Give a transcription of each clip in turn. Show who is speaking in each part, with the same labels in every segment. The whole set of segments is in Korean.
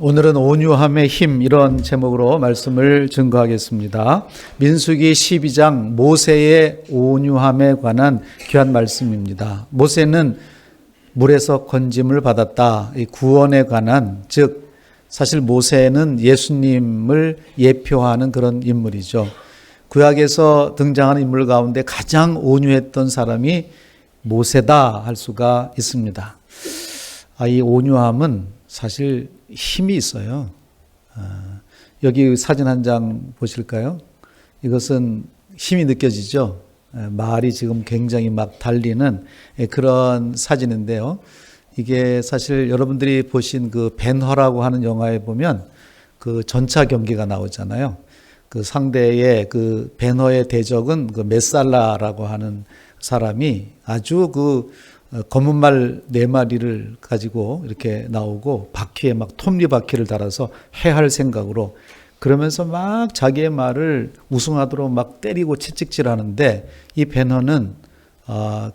Speaker 1: 오늘은 온유함의 힘 이런 제목으로 말씀을 증거하겠습니다. 민수기 12장 모세의 온유함에 관한 귀한 말씀입니다. 모세는 물에서 건짐을 받았다. 이 구원에 관한, 즉 사실 모세는 예수님을 예표하는 그런 인물이죠. 구약에서 등장하는 인물 가운데 가장 온유했던 사람이 모세다 할 수가 있습니다. 이 온유함은 사실 힘이 있어요. 여기 사진 한 장 보실까요? 이것은 힘이 느껴지죠. 말이 지금 굉장히 막 달리는 그런 사진인데요. 이게 사실 여러분들이 보신 그 벤허라고 하는 영화에 보면 그 전차 경기가 나오잖아요. 그 상대의 그 벤허의 대적은 그 메살라라고 하는 사람이 아주 그 검은 말 4마리를 가지고 이렇게 나오고 바퀴에 막 톱니바퀴를 달아서 해할 생각으로 그러면서 막 자기의 말을 우승하도록 막 때리고 채찍질하는데 이 벤허는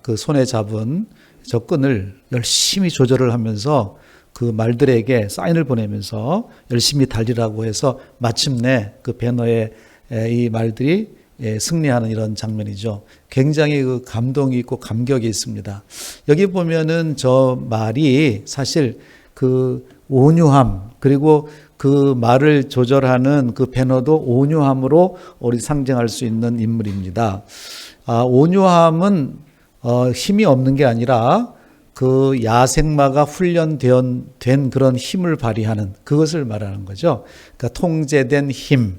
Speaker 1: 그 손에 잡은 저 끈을 열심히 조절을 하면서 그 말들에게 사인을 보내면서 열심히 달리라고 해서 마침내 그 벤허의 이 말들이 승리하는 이런 장면이죠. 굉장히 그 감동이 있고 감격이 있습니다. 여기 보면은 저 말이 사실 그 온유함, 그리고 그 말을 조절하는 그 벤허도 온유함으로 우리 상징할 수 있는 인물입니다. 온유함은 힘이 없는 게 아니라 그 야생마가 훈련된 그런 힘을 발휘하는 그것을 말하는 거죠. 그러니까 통제된 힘,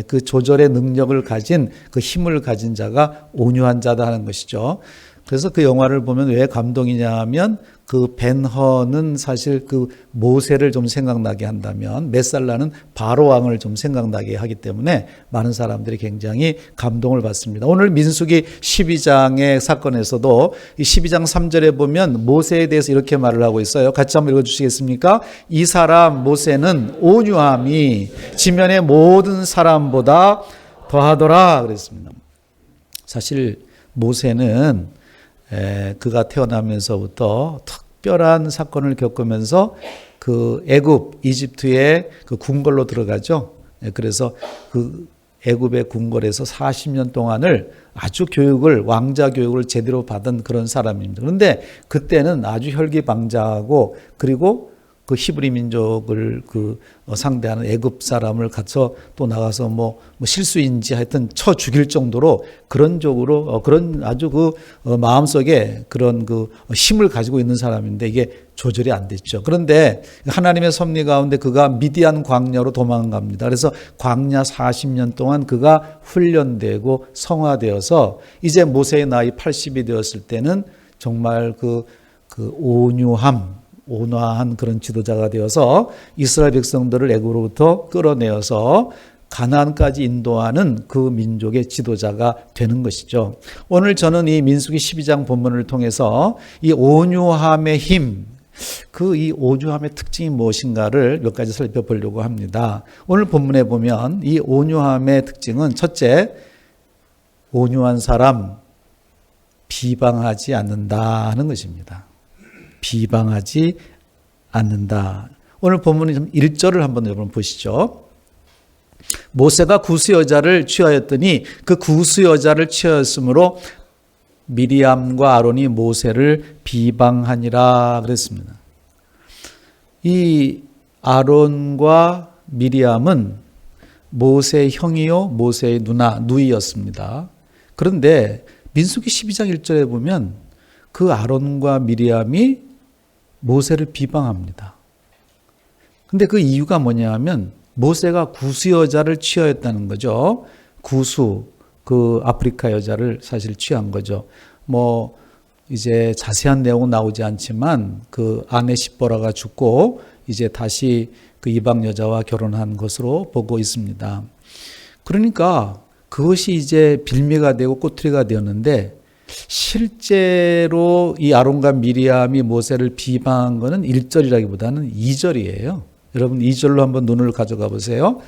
Speaker 1: 그 조절의 능력을 가진 그 힘을 가진 자가 온유한 자다 하는 것이죠. 그래서 그 영화를 보면 왜 감동이냐 하면 그 벤허는 사실 그 모세를 좀 생각나게 한다면 메살라는 바로 왕을 좀 생각나게 하기 때문에 많은 사람들이 굉장히 감동을 받습니다. 오늘 민수기 12장의 사건에서도 이 12장 3절에 보면 모세에 대해서 이렇게 말을 하고 있어요. 같이 한번 읽어주시겠습니까? 이 사람 모세는 온유함이 지면의 모든 사람보다 더하더라 그랬습니다. 사실 모세는 그가 태어나면서부터 특별한 사건을 겪으면서 그 애굽, 이집트의 그 궁궐로 들어가죠. 그래서 그 애굽의 궁궐에서 40년 동안을 아주 교육을, 왕자 교육을 제대로 받은 그런 사람입니다. 그런데 그때는 아주 혈기방자하고 그리고 그 히브리 민족을 그 상대하는 애굽 사람을 가서 또 나가서 뭐 실수인지 하여튼 쳐 죽일 정도로 그런 쪽으로 그런 아주 그 마음속에 그런 그 힘을 가지고 있는 사람인데 이게 조절이 안 됐죠. 그런데 하나님의 섭리 가운데 그가 미디안 광야로 도망갑니다. 그래서 광야 40년 동안 그가 훈련되고 성화되어서 이제 모세의 나이 80이 되었을 때는 정말 그 온화한 그런 지도자가 되어서 이스라엘 백성들을 애굽으로부터 끌어내어서 가나안까지 인도하는 그 민족의 지도자가 되는 것이죠. 오늘 저는 이 민수기 12장 본문을 통해서 이 온유함의 힘, 이 온유함의 특징이 무엇인가를 몇 가지 살펴보려고 합니다. 오늘 본문에 보면 이 온유함의 특징은 첫째, 온유한 사람 비방하지 않는다 하는 것입니다. 비방하지 않는다. 오늘 본문의 1절을 한번 여러분 보시죠. 모세가 구스 여자를 취하였더니 그 구스 여자를 취하였으므로 미리암과 아론이 모세를 비방하니라 그랬습니다. 이 아론과 미리암은 모세의 형이요 모세의 누이였습니다. 그런데 민수기 12장 1절에 보면 그 아론과 미리암이 모세를 비방합니다. 근데 그 이유가 뭐냐 하면 모세가 구스 여자를 취하였다는 거죠. 구수, 그 아프리카 여자를 사실 취한 거죠. 뭐 이제 자세한 내용은 나오지 않지만 그 아내 십보라가 죽고 이제 다시 그 이방 여자와 결혼한 것으로 보고 있습니다. 그러니까 그것이 이제 빌미가 되고 꼬투리가 되었는데 실제로 이 아론과 미리암이 모세를 비방한 것은 1절이라기보다는 2절이에요. 여러분 2절로 한번 눈을 가져가 보세요.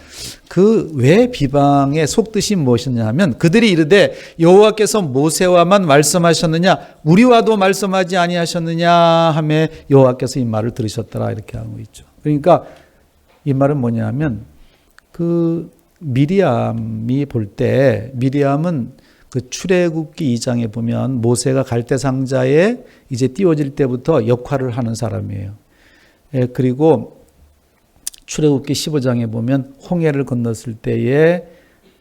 Speaker 1: 그 왜 비방의 속뜻이 무엇이냐 하면 그들이 이르되 여호와께서 모세와만 말씀하셨느냐 우리와도 말씀하지 아니하셨느냐 하며 여호와께서 이 말을 들으셨더라 이렇게 하고 있죠. 그러니까 이 말은 뭐냐면 그 미리암이 볼 때 미리암은 그 출애굽기 2장에 보면 모세가 갈대 상자에 이제 띄워질 때부터 역할을 하는 사람이에요. 그리고 출애굽기 15장에 보면 홍해를 건넜을 때에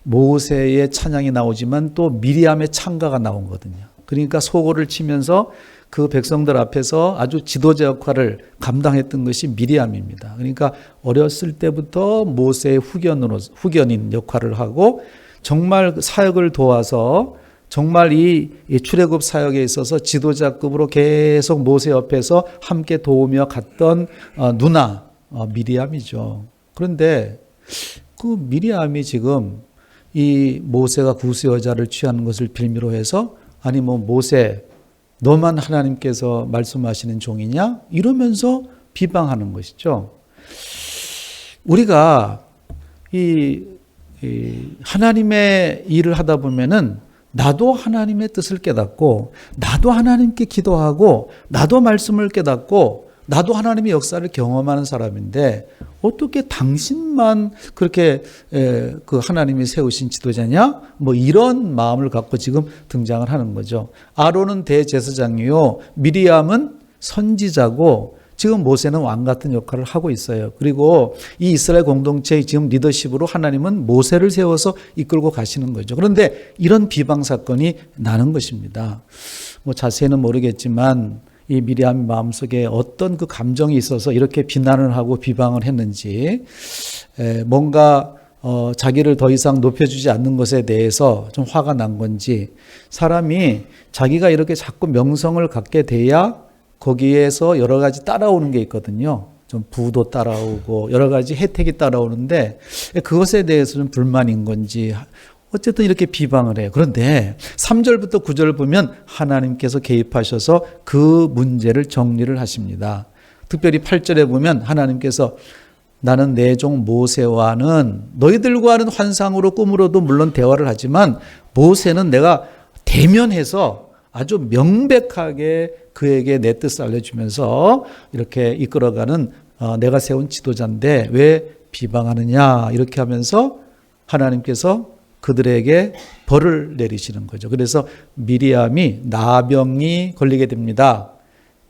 Speaker 1: 모세의 찬양이 나오지만 또 미리암의 찬가가 나오거든요. 그러니까 소고를 치면서 그 백성들 앞에서 아주 지도자 역할을 감당했던 것이 미리암입니다. 그러니까 어렸을 때부터 모세의 후견인 역할을 하고 정말 사역을 도와서 정말 이 출애굽 사역에 있어서 지도자급으로 계속 모세 옆에서 함께 도우며 갔던 누나 미리암이죠. 그런데 그 미리암이 지금 이 모세가 구스 여자를 취하는 것을 빌미로 해서 아니 뭐 모세 너만 하나님께서 말씀하시는 종이냐? 이러면서 비방하는 것이죠. 우리가 이 하나님의 일을 하다 보면은 나도 하나님의 뜻을 깨닫고 나도 하나님께 기도하고 나도 말씀을 깨닫고 나도 하나님의 역사를 경험하는 사람인데 어떻게 당신만 그렇게 그 하나님이 세우신 지도자냐? 뭐 이런 마음을 갖고 지금 등장을 하는 거죠. 아론은 대제사장이요, 미리암은 선지자고 지금 모세는 왕 같은 역할을 하고 있어요. 그리고 이 이스라엘 공동체의 지금 리더십으로 하나님은 모세를 세워서 이끌고 가시는 거죠. 그런데 이런 비방 사건이 나는 것입니다. 뭐 자세히는 모르겠지만 이 미리암 마음속에 어떤 그 감정이 있어서 이렇게 비난을 하고 비방을 했는지, 뭔가 자기를 더 이상 높여주지 않는 것에 대해서 좀 화가 난 건지, 사람이 자기가 이렇게 자꾸 명성을 갖게 돼야 거기에서 여러 가지 따라오는 게 있거든요. 좀 부도 따라오고 여러 가지 혜택이 따라오는데 그것에 대해서는 불만인 건지 어쨌든 이렇게 비방을 해요. 그런데 3절부터 9절을 보면 하나님께서 개입하셔서 그 문제를 정리를 하십니다. 특별히 8절에 보면 하나님께서 나는 내 종 모세와는 너희들과는 환상으로 꿈으로도 물론 대화를 하지만 모세는 내가 대면해서 아주 명백하게 그에게 내 뜻을 알려주면서 이렇게 이끌어가는 내가 세운 지도자인데 왜 비방하느냐 이렇게 하면서 하나님께서 그들에게 벌을 내리시는 거죠. 그래서 미리암이 나병이 걸리게 됩니다.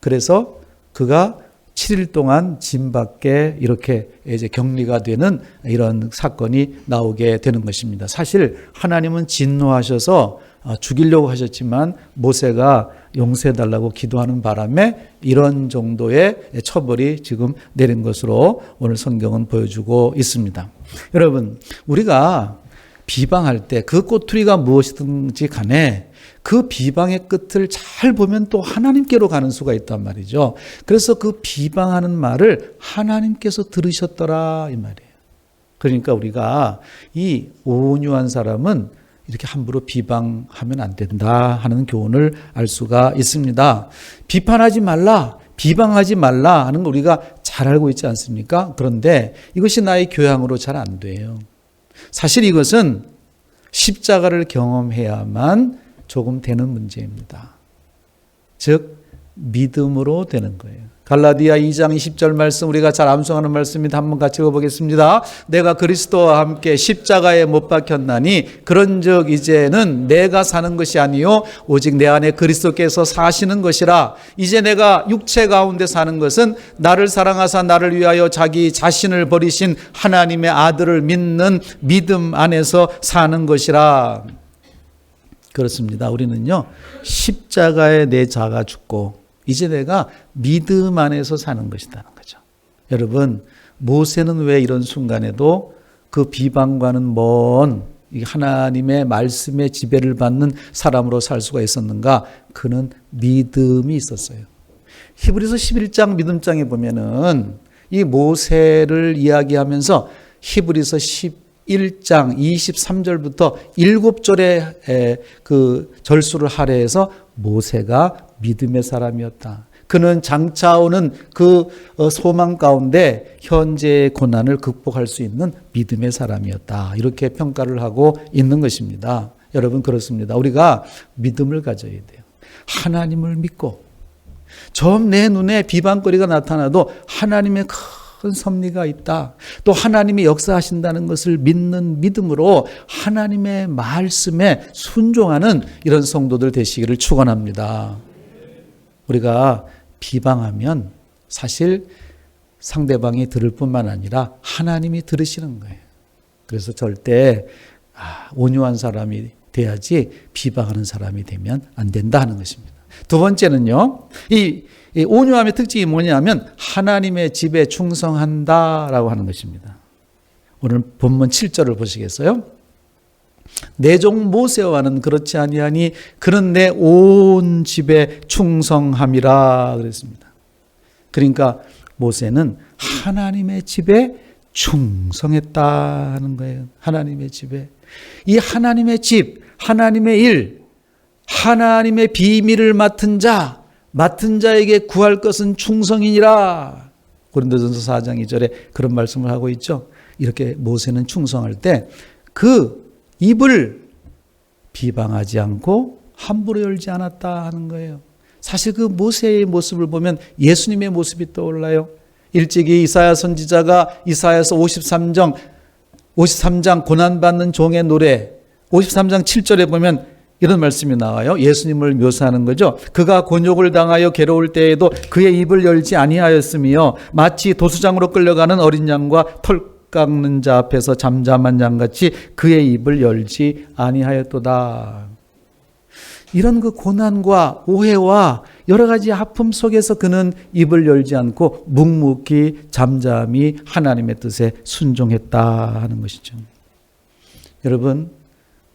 Speaker 1: 그래서 그가 7일 동안 짐 밖에 이렇게 이제 격리가 되는 이런 사건이 나오게 되는 것입니다. 사실 하나님은 진노하셔서 죽이려고 하셨지만 모세가 용서해달라고 기도하는 바람에 이런 정도의 처벌이 지금 내린 것으로 오늘 성경은 보여주고 있습니다. 여러분, 우리가 비방할 때 그 꼬투리가 무엇이든지 간에 그 비방의 끝을 잘 보면 또 하나님께로 가는 수가 있단 말이죠. 그래서 그 비방하는 말을 하나님께서 들으셨더라 이 말이에요. 그러니까 우리가 이 온유한 사람은 이렇게 함부로 비방하면 안 된다 하는 교훈을 알 수가 있습니다. 비판하지 말라, 비방하지 말라 하는 거 우리가 잘 알고 있지 않습니까? 그런데 이것이 나의 교양으로 잘 안 돼요. 사실 이것은 십자가를 경험해야만 조금 되는 문제입니다. 즉 믿음으로 되는 거예요. 갈라디아 2장 20절 말씀 우리가 잘 암송하는 말씀입니다. 한번 같이 읽어보겠습니다. 내가 그리스도와 함께 십자가에 못 박혔나니 그런즉 이제는 내가 사는 것이 아니요 오직 내 안에 그리스도께서 사시는 것이라. 이제 내가 육체 가운데 사는 것은 나를 사랑하사 나를 위하여 자기 자신을 버리신 하나님의 아들을 믿는 믿음 안에서 사는 것이라. 그렇습니다. 우리는요 십자가에 내 자가 죽고 이제 내가 믿음 안에서 사는 것이라는 거죠. 여러분, 모세는 왜 이런 순간에도 그 비방과는 먼 하나님의 말씀의 지배를 받는 사람으로 살 수가 있었는가? 그는 믿음이 있었어요. 히브리서 11장 믿음장에 보면은 이 모세를 이야기하면서 히브리서 11장 23절부터 7절의 그 절수를 할애해서 모세가 믿음의 사람이었다. 그는 장차 오는 그 소망 가운데 현재의 고난을 극복할 수 있는 믿음의 사람이었다. 이렇게 평가를 하고 있는 것입니다. 여러분 그렇습니다. 우리가 믿음을 가져야 돼요. 하나님을 믿고 좀 내 눈에 비방거리가 나타나도 하나님의 큰 큰 섭리가 있다. 또 하나님이 역사하신다는 것을 믿는 믿음으로 하나님의 말씀에 순종하는 이런 성도들 되시기를 축원합니다. 우리가 비방하면 사실 상대방이 들을 뿐만 아니라 하나님이 들으시는 거예요. 그래서 절대 온유한 사람이 돼야지 비방하는 사람이 되면 안 된다 하는 것입니다. 두 번째는요, 이 온유함의 특징이 뭐냐면 하나님의 집에 충성한다라고 하는 것입니다. 오늘 본문 7절을 보시겠어요? 내 종 모세와는 그렇지 아니하니 그는 내 온 집에 충성함이라 그랬습니다. 그러니까 모세는 하나님의 집에 충성했다는 거예요. 하나님의 집에. 이 하나님의 집, 하나님의 일, 하나님의 비밀을 맡은 자에게 구할 것은 충성이니라. 고린도전서 4장 2절에 그런 말씀을 하고 있죠. 이렇게 모세는 충성할 때 그 입을 비방하지 않고 함부로 열지 않았다 하는 거예요. 사실 그 모세의 모습을 보면 예수님의 모습이 떠올라요. 일찍이 이사야 선지자가 이사야서 53장 고난받는 종의 노래 53장 7절에 보면 이런 말씀이 나와요. 예수님을 묘사하는 거죠. 그가 곤욕을 당하여 괴로울 때에도 그의 입을 열지 아니하였으며 마치 도수장으로 끌려가는 어린 양과 털 깎는 자 앞에서 잠잠한 양같이 그의 입을 열지 아니하였도다. 이런 그 고난과 오해와 여러 가지 아픔 속에서 그는 입을 열지 않고 묵묵히 잠잠히 하나님의 뜻에 순종했다 하는 것이죠. 여러분,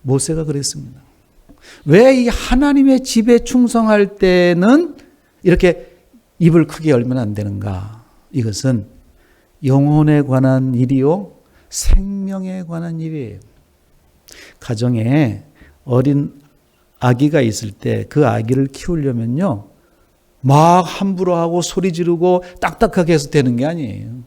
Speaker 1: 모세가 그랬습니다. 왜 이 하나님의 집에 충성할 때는 이렇게 입을 크게 열면 안 되는가? 이것은 영혼에 관한 일이요, 생명에 관한 일이에요. 가정에 어린 아기가 있을 때 그 아기를 키우려면요, 막 함부로 하고 소리 지르고 딱딱하게 해서 되는 게 아니에요.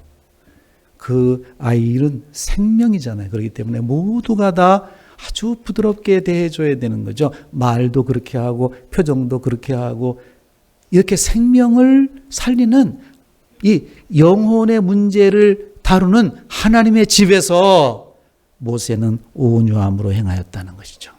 Speaker 1: 그 아이는 생명이잖아요. 그렇기 때문에 모두가 다 아주 부드럽게 대해줘야 되는 거죠. 말도 그렇게 하고 표정도 그렇게 하고 이렇게 생명을 살리는 이 영혼의 문제를 다루는 하나님의 집에서 모세는 온유함으로 행하였다는 것이죠.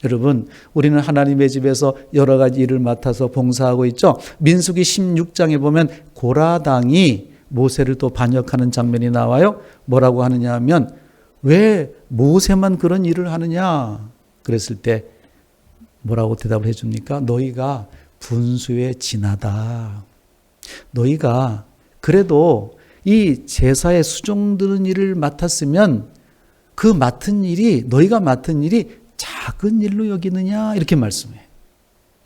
Speaker 1: 여러분, 우리는 하나님의 집에서 여러 가지 일을 맡아서 봉사하고 있죠. 민수기 16장에 보면 고라당이 모세를 또 반역하는 장면이 나와요. 뭐라고 하느냐 하면 왜 모세만 그런 일을 하느냐 그랬을 때 뭐라고 대답을 해줍니까? 너희가 분수에 지나다. 너희가 그래도 이 제사에 수종 드는 일을 맡았으면 그 너희가 맡은 일이 작은 일로 여기느냐 이렇게 말씀해요.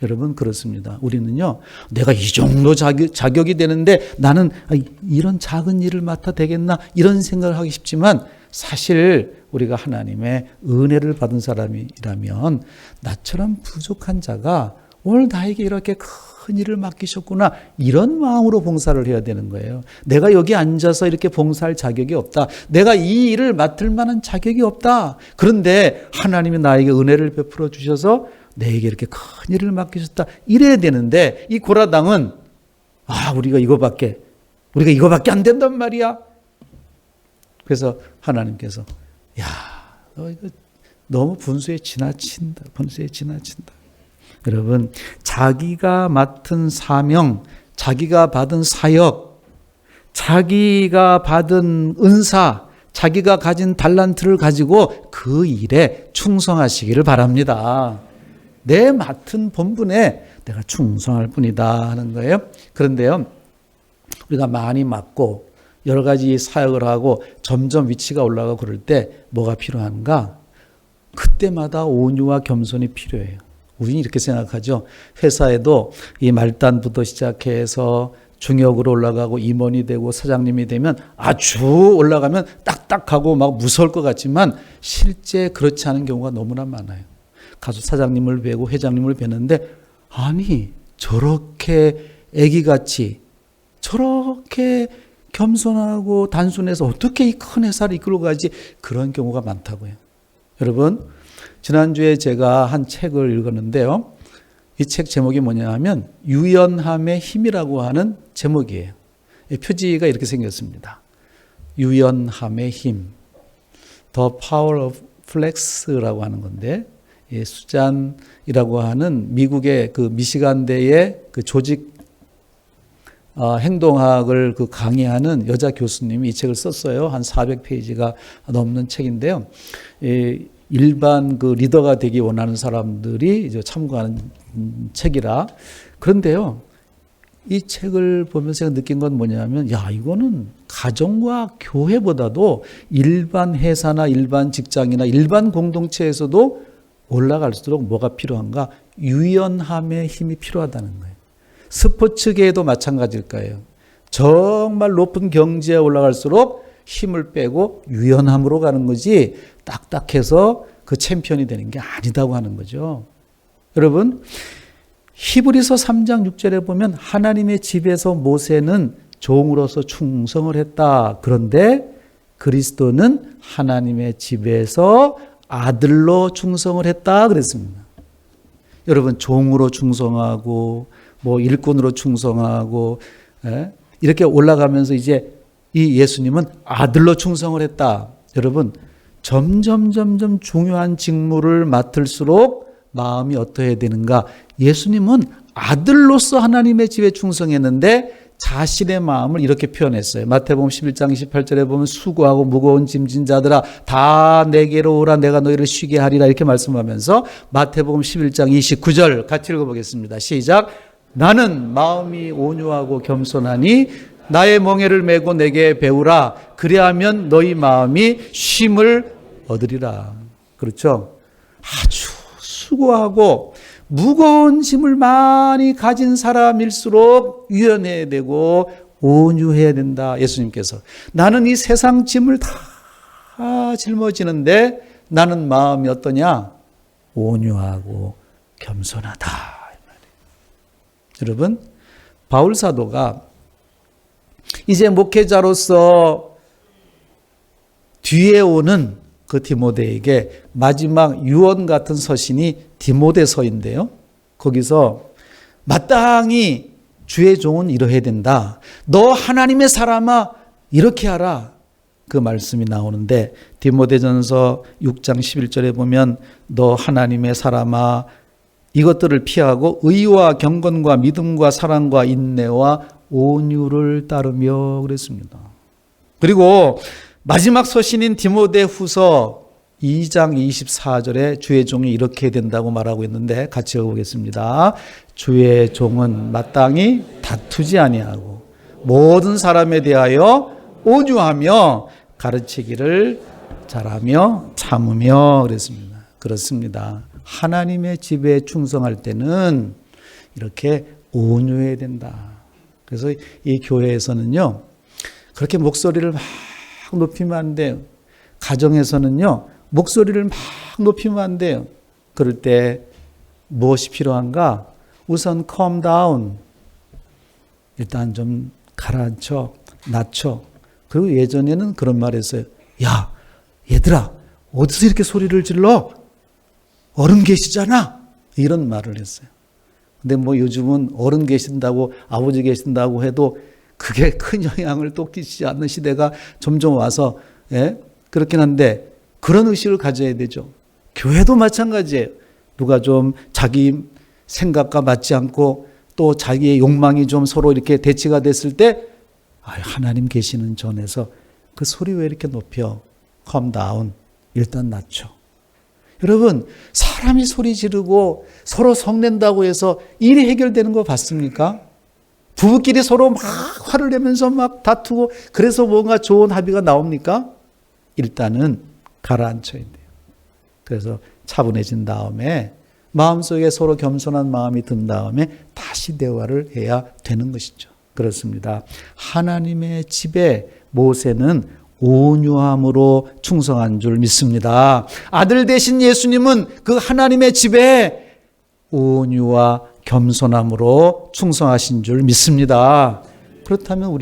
Speaker 1: 여러분, 그렇습니다. 우리는요, 내가 이 정도 자격이 되는데 나는 이런 작은 일을 맡아 되겠나 이런 생각을 하기 쉽지만 사실 우리가 하나님의 은혜를 받은 사람이라면 나처럼 부족한 자가 오늘 나에게 이렇게 큰 일을 맡기셨구나 이런 마음으로 봉사를 해야 되는 거예요. 내가 여기 앉아서 이렇게 봉사할 자격이 없다. 내가 이 일을 맡을 만한 자격이 없다. 그런데 하나님이 나에게 은혜를 베풀어 주셔서 내게 이렇게 큰 일을 맡기셨다. 이래야 되는데 이 고라당은 우리가 이거밖에 안 된단 말이야. 그래서 하나님께서 너 이거 너무 분수에 지나친다. 여러분, 자기가 맡은 사명, 자기가 받은 사역, 자기가 받은 은사, 자기가 가진 달란트를 가지고 그 일에 충성하시기를 바랍니다. 내 맡은 본분에 내가 충성할 뿐이다 하는 거예요. 그런데요, 우리가 많이 맡고 여러 가지 사역을 하고 점점 위치가 올라가고 그럴 때 뭐가 필요한가? 그때마다 온유와 겸손이 필요해요. 우리는 이렇게 생각하죠. 회사에도 이 말단부터 시작해서 중역으로 올라가고 임원이 되고 사장님이 되면 아주 올라가면 딱딱하고 막 무서울 것 같지만 실제 그렇지 않은 경우가 너무나 많아요. 가서 사장님을 뵈고 회장님을 뵈는데 아니 저렇게 애기같이 저렇게 겸손하고 단순해서 어떻게 이 큰 회사를 이끌고 가지 그런 경우가 많다고요. 여러분, 지난주에 제가 한 책을 읽었는데요. 이 책 제목이 뭐냐 하면 유연함의 힘이라고 하는 제목이에요. 표지가 이렇게 생겼습니다. 유연함의 힘, The Power of Flex라고 하는 건데, 수잔이라고 하는 미국의 그 미시간대의 그 조직 행동학을 그 강의하는 여자 교수님이 이 책을 썼어요. 한 400페이지가 넘는 책인데요. 일반 그 리더가 되기 원하는 사람들이 이제 참고하는 책이라. 그런데요, 이 책을 보면서 제가 느낀 건 뭐냐면, 야, 이거는 가정과 교회보다도 일반 회사나 일반 직장이나 일반 공동체에서도 올라갈수록 뭐가 필요한가? 유연함의 힘이 필요하다는 거예요. 스포츠계에도 마찬가지일 거예요. 정말 높은 경지에 올라갈수록 힘을 빼고 유연함으로 가는 거지 딱딱해서 그 챔피언이 되는 게 아니다고 하는 거죠. 여러분, 히브리서 3장 6절에 보면 하나님의 집에서 모세는 종으로서 충성을 했다. 그런데 그리스도는 하나님의 집에서 아들로 충성을 했다 그랬습니다. 여러분, 종으로 충성하고 뭐 일꾼으로 충성하고 이렇게 올라가면서 이제 이 예수님은 아들로 충성을 했다. 여러분, 점점 중요한 직무를 맡을수록 마음이 어떠해야 되는가? 예수님은 아들로서 하나님의 집에 충성했는데 자신의 마음을 이렇게 표현했어요. 마태복음 11장 28절에 보면 수고하고 무거운 짐진 자들아 다 내게로 오라 내가 너희를 쉬게 하리라 이렇게 말씀하면서 마태복음 11장 29절 같이 읽어보겠습니다. 시작. 나는 마음이 온유하고 겸손하니 나의 멍에를 메고 내게 배우라. 그리하면 너희 마음이 쉼을 얻으리라. 그렇죠? 아주 수고하고 무거운 짐을 많이 가진 사람일수록 유연해야 되고 온유해야 된다. 예수님께서 나는 이 세상 짐을 다 짊어지는데 나는 마음이 어떠냐? 온유하고 겸손하다. 여러분, 바울 사도가 이제 목회자로서 뒤에 오는 그 디모데에게 마지막 유언 같은 서신이 디모데서인데요. 거기서 마땅히 주의 종은 이러해야 된다. 너 하나님의 사람아 이렇게 하라. 그 말씀이 나오는데 디모데전서 6장 11절에 보면 너 하나님의 사람아 이것들을 피하고 의와 경건과 믿음과 사랑과 인내와 온유를 따르며 그랬습니다. 그리고 마지막 서신인 디모데후서 2장 24절에 주의 종이 이렇게 된다고 말하고 있는데 같이 읽어보겠습니다. 주의 종은 마땅히 다투지 아니하고 모든 사람에 대하여 온유하며 가르치기를 잘하며 참으며 그랬습니다. 그렇습니다. 하나님의 집에 충성할 때는 이렇게 온유해야 된다. 그래서 이 교회에서는요, 그렇게 목소리를 막 높이면 안 돼요. 가정에서는요, 목소리를 막 높이면 안 돼요. 그럴 때 무엇이 필요한가? 우선 calm down. 일단 좀 가라앉혀, 낮춰. 그리고 예전에는 그런 말 했어요. 야, 얘들아, 어디서 이렇게 소리를 질러? 어른 계시잖아. 이런 말을 했어요. 근데 뭐 요즘은 어른 계신다고 아버지 계신다고 해도 그게 큰 영향을 또 끼치지 않는 시대가 점점 와서 그렇긴 한데 그런 의식을 가져야 되죠. 교회도 마찬가지예요. 누가 좀 자기 생각과 맞지 않고 또 자기의 욕망이 좀 서로 이렇게 대치가 됐을 때 하나님 계시는 전에서 그 소리 왜 이렇게 높여? calm down. 일단 낮춰. 여러분, 사람이 소리 지르고 서로 성낸다고 해서 일이 해결되는 거 봤습니까? 부부끼리 서로 막 화를 내면서 막 다투고 그래서 뭔가 좋은 합의가 나옵니까? 일단은 가라앉혀야 돼요. 그래서 차분해진 다음에 마음속에 서로 겸손한 마음이 든 다음에 다시 대화를 해야 되는 것이죠. 그렇습니다. 하나님의 집에 모세는 온유함으로 충성한 줄 믿습니다. 아들 되신 예수님은 그 하나님의 집에 온유와 겸손함으로 충성하신 줄 믿습니다. 그렇다면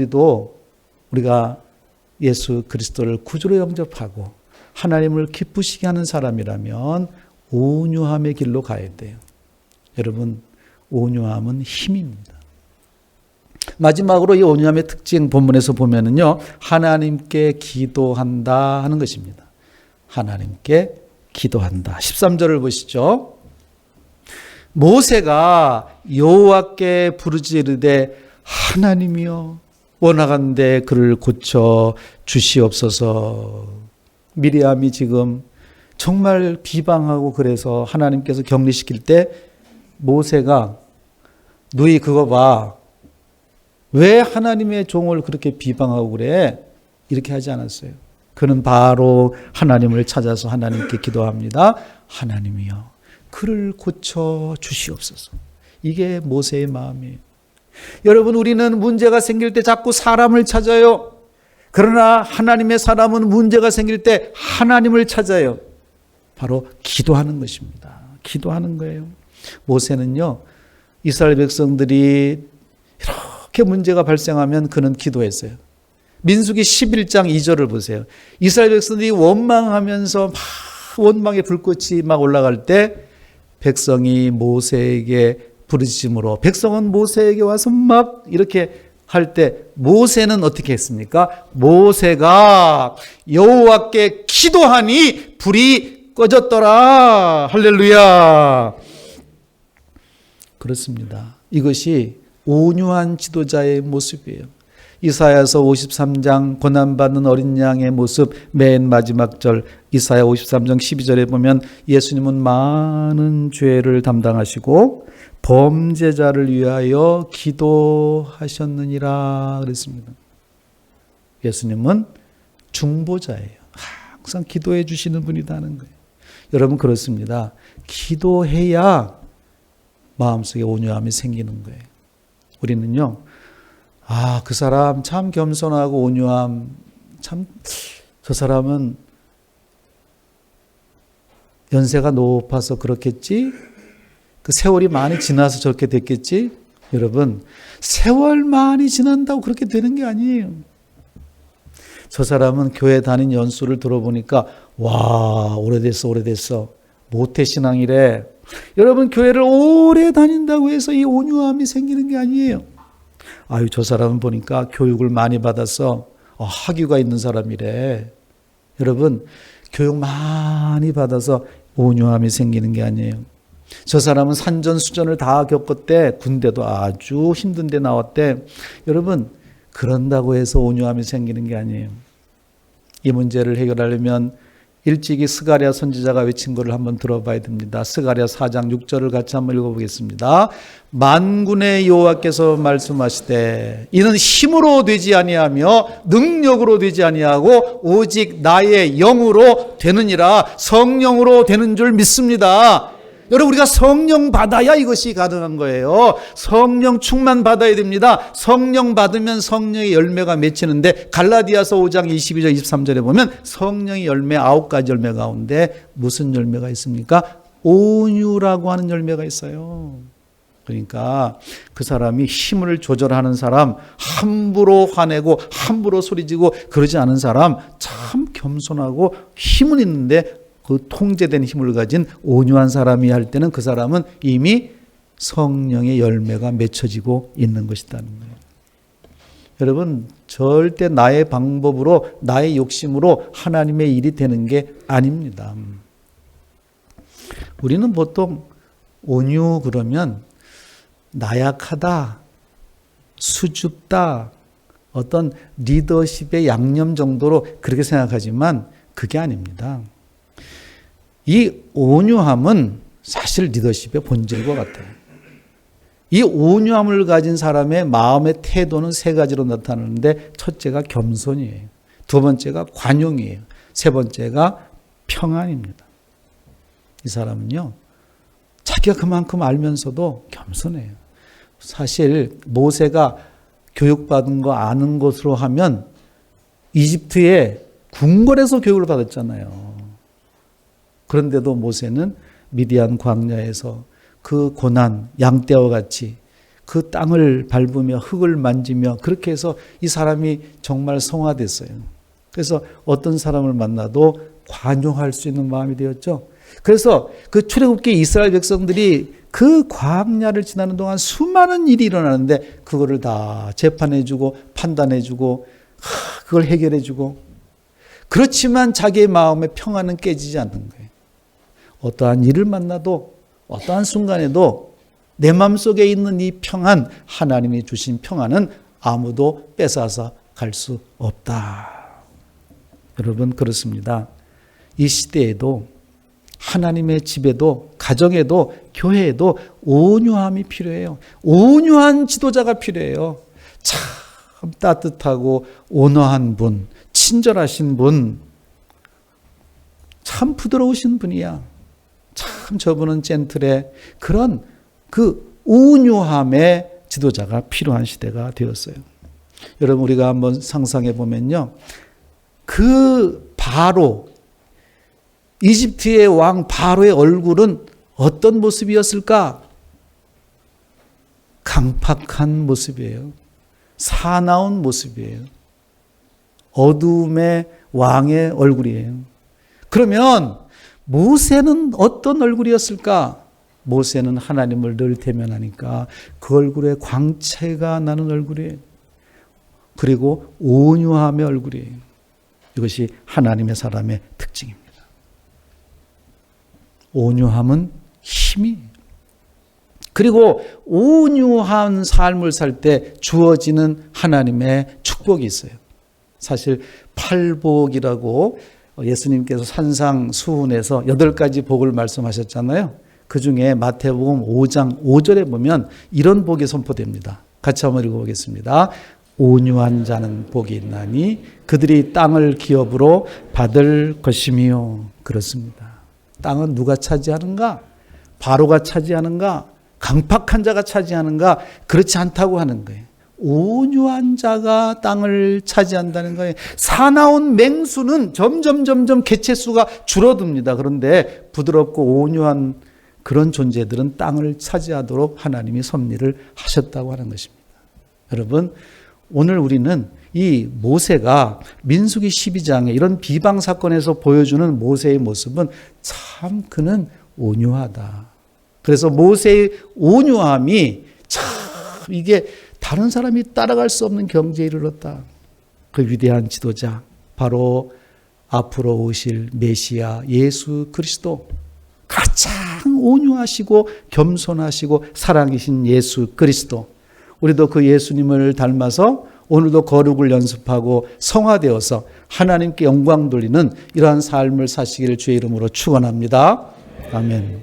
Speaker 1: 우리가 예수 그리스도를 구주로 영접하고 하나님을 기쁘시게 하는 사람이라면 온유함의 길로 가야 돼요. 여러분, 온유함은 힘입니다. 마지막으로 이 온유함의 특징 본문에서 보면은요, 하나님께 기도한다 하는 것입니다. 하나님께 기도한다. 13절을 보시죠. 모세가 여호와께 부르짖으되 하나님이여 원하건대 그를 고쳐 주시옵소서. 미리암이 지금 정말 비방하고 그래서 하나님께서 격리시킬 때 모세가 너희 그거 봐. 왜 하나님의 종을 그렇게 비방하고 그래? 이렇게 하지 않았어요. 그는 바로 하나님을 찾아서 하나님께 기도합니다. 하나님이여 그를 고쳐 주시옵소서. 이게 모세의 마음이에요. 여러분, 우리는 문제가 생길 때 자꾸 사람을 찾아요. 그러나 하나님의 사람은 문제가 생길 때 하나님을 찾아요. 바로 기도하는 것입니다. 기도하는 거예요. 모세는요, 이스라엘 백성들이 이렇게 문제가 발생하면 그는 기도했어요. 민수기 11장 2절을 보세요. 이스라엘 백성들이 원망하면서 막 원망의 불꽃이 막 올라갈 때 백성이 모세에게 부르짖음으로 백성은 모세에게 와서 막 이렇게 할 때 모세는 어떻게 했습니까? 모세가 여호와께 기도하니 불이 꺼졌더라. 할렐루야. 그렇습니다. 이것이 온유한 지도자의 모습이에요. 이사야서 53장 고난받는 어린 양의 모습 맨 마지막 절 이사야 53장 12절에 보면 예수님은 많은 죄를 담당하시고 범죄자를 위하여 기도하셨느니라 그랬습니다. 예수님은 중보자예요. 항상 기도해 주시는 분이라는 거예요. 여러분 그렇습니다. 기도해야 마음속에 온유함이 생기는 거예요. 우리는요. 그 사람 참 겸손하고 온유함, 참 저 사람은 연세가 높아서 그렇겠지? 그 세월이 많이 지나서 저렇게 됐겠지? 여러분, 세월 많이 지난다고 그렇게 되는 게 아니에요. 저 사람은 교회 다닌 연수를 들어보니까 와, 오래됐어. 모태신앙이래. 여러분, 교회를 오래 다닌다고 해서 이 온유함이 생기는 게 아니에요. 저 사람은 보니까 교육을 많이 받아서 학위가 있는 사람이래. 여러분, 교육 많이 받아서 온유함이 생기는 게 아니에요. 저 사람은 산전수전을 다 겪었대. 군대도 아주 힘든 데 나왔대. 여러분, 그런다고 해서 온유함이 생기는 게 아니에요. 이 문제를 해결하려면 일찍이 스가랴 선지자가 외친 것을 한번 들어봐야 됩니다. 스가랴 4장 6절을 같이 한번 읽어보겠습니다. 만군의 여호와께서 말씀하시되 이는 힘으로 되지 아니하며 능력으로 되지 아니하고 오직 나의 영으로 되느니라. 성령으로 되는 줄 믿습니다. 여러분, 우리가 성령 받아야 이것이 가능한 거예요. 성령 충만 받아야 됩니다. 성령 받으면 성령의 열매가 맺히는데 갈라디아서 5장 22절 23절에 보면 성령의 열매 9가지 열매 가운데 무슨 열매가 있습니까? 온유라고 하는 열매가 있어요. 그러니까 그 사람이 힘을 조절하는 사람, 함부로 화내고 함부로 소리지고 그러지 않은 사람, 참 겸손하고 힘은 있는데 그 통제된 힘을 가진 온유한 사람이 할 때는 그 사람은 이미 성령의 열매가 맺혀지고 있는 것이라는 거예요. 여러분, 절대 나의 방법으로 나의 욕심으로 하나님의 일이 되는 게 아닙니다. 우리는 보통 온유 그러면 나약하다, 수줍다, 어떤 리더십의 양념 정도로 그렇게 생각하지만 그게 아닙니다. 이 온유함은 사실 리더십의 본질과 같아요. 이 온유함을 가진 사람의 마음의 태도는 세 가지로 나타나는데 첫째가 겸손이에요. 두 번째가 관용이에요. 세 번째가 평안입니다. 이 사람은요, 자기가 그만큼 알면서도 겸손해요. 사실 모세가 교육받은 거 아는 것으로 하면 이집트의 궁궐에서 교육을 받았잖아요. 그런데도 모세는 미디안 광야에서 그 고난, 양떼와 같이 그 땅을 밟으며 흙을 만지며 그렇게 해서 이 사람이 정말 성화됐어요. 그래서 어떤 사람을 만나도 관용할 수 있는 마음이 되었죠. 그래서 그 출애굽기 이스라엘 백성들이 그 광야를 지나는 동안 수많은 일이 일어나는데 그거를 다 재판해주고 판단해주고 그걸 해결해주고, 그렇지만 자기의 마음의 평안은 깨지지 않는 거예요. 어떠한 일을 만나도 어떠한 순간에도 내 마음속에 있는 이 평안, 하나님이 주신 평안은 아무도 뺏어서 갈 수 없다. 여러분, 그렇습니다. 이 시대에도 하나님의 집에도 가정에도 교회에도 온유함이 필요해요. 온유한 지도자가 필요해요. 참 따뜻하고 온화한 분, 친절하신 분, 참 부드러우신 분이야. 참 저분은 젠틀해. 그런 그 온유함의 지도자가 필요한 시대가 되었어요. 여러분, 우리가 한번 상상해 보면요, 그 바로, 이집트의 왕 바로의 얼굴은 어떤 모습이었을까? 강팍한 모습이에요. 사나운 모습이에요. 어두움의 왕의 얼굴이에요. 그러면 모세는 어떤 얼굴이었을까? 모세는 하나님을 늘 대면하니까 그 얼굴에 광채가 나는 얼굴이에요. 그리고 온유함의 얼굴이에요. 이것이 하나님의 사람의 특징입니다. 온유함은 힘이에요. 그리고 온유한 삶을 살 때 주어지는 하나님의 축복이 있어요. 사실 팔복이라고 예수님께서 산상수훈에서 8가지 복을 말씀하셨잖아요. 그 중에 마태복음 5장 5절에 보면 이런 복이 선포됩니다. 같이 한번 읽어보겠습니다. 온유한 자는 복이 있나니 그들이 땅을 기업으로 받을 것이며. 그렇습니다. 땅은 누가 차지하는가? 바로가 차지하는가? 강팍한 자가 차지하는가? 그렇지 않다고 하는 거예요. 온유한 자가 땅을 차지한다는 거예요. 사나운 맹수는 점점 개체수가 줄어듭니다. 그런데 부드럽고 온유한 그런 존재들은 땅을 차지하도록 하나님이 섭리를 하셨다고 하는 것입니다. 여러분, 오늘 우리는 이 모세가 민수기 12장에 이런 비방 사건에서 보여주는 모세의 모습은 참 그는 온유하다. 그래서 모세의 온유함이 참 이게 다른 사람이 따라갈 수 없는 경지에 이르렀다. 그 위대한 지도자, 바로 앞으로 오실 메시아 예수 그리스도, 가장 온유하시고 겸손하시고 사랑이신 예수 그리스도, 우리도 그 예수님을 닮아서 오늘도 거룩을 연습하고 성화되어서 하나님께 영광 돌리는 이러한 삶을 사시기를 주의 이름으로 축원합니다. 아멘.